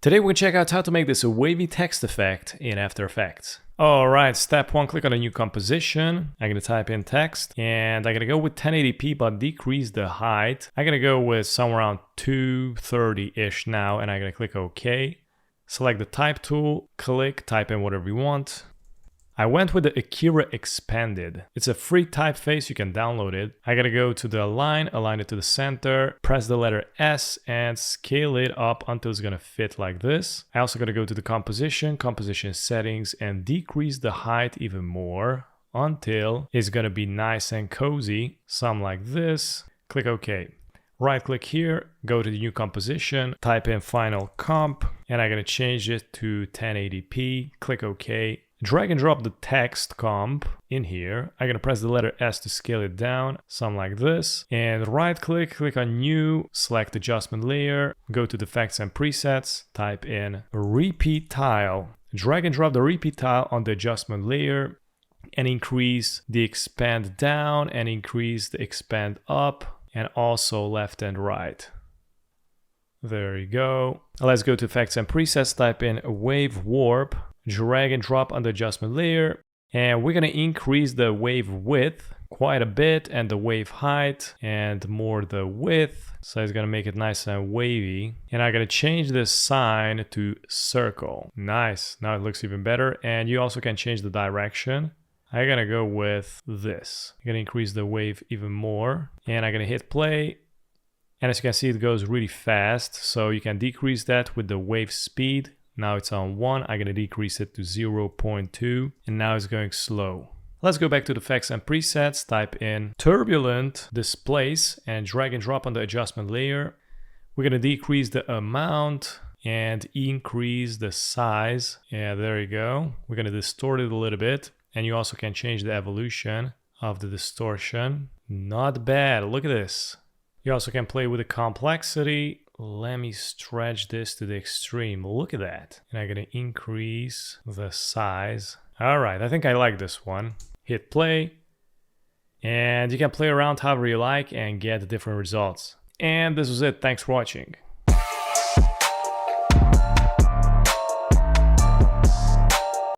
Today we're going to check out how to make this a wavy text effect in After Effects. Alright, step 1, click on a new composition. I'm going to type in text and I'm going to go with 1080p but decrease the height. I'm going to go with somewhere around 230-ish now and I'm going to click OK. Select the type tool, click, type in whatever you want. I went with the Akira Expanded. It's a free typeface, you can download it. I gotta go to the align it to the center, press the letter S and scale it up until it's gonna fit like this. I also gotta go to the composition settings and decrease the height even more until it's gonna be nice and cozy, something like this. Click OK. Right click here, go to the new composition, type in final comp, and I'm gonna change it to 1080p, click OK. Drag and drop the text comp in here. I'm gonna press the letter S to scale it down, something like this. And right click, click on new, select adjustment layer, go to the effects and presets, type in repeat tile. Drag and drop the repeat tile on the adjustment layer and increase the expand down and increase the expand up and also left and right. There you go. Let's go to effects and presets, type in wave warp. Drag and drop on the adjustment layer and we're going to increase the wave width quite a bit and the wave height and more the width, so it's going to make it nice and wavy. And I'm going to change this sign to circle. Nice, now it looks even better. And you also can change the direction. I'm going to go with this. I'm going to increase the wave even more and I'm going to hit play. And as you can see, it goes really fast, so you can decrease that with the wave speed. Now it's on 1, I'm going to decrease it to 0.2 and now it's going slow. Let's go back to the effects and presets, type in turbulent displace and drag and drop on the adjustment layer. We're going to decrease the amount and increase the size. Yeah, there you go. We're going to distort it a little bit and you also can change the evolution of the distortion. Not bad, look at this. You also can play with the complexity. Let me stretch this to the extreme. Look at that. And I'm going to increase the size. All right, I think I like this one. Hit play. And you can play around however you like and get different results. And this was it. Thanks for watching.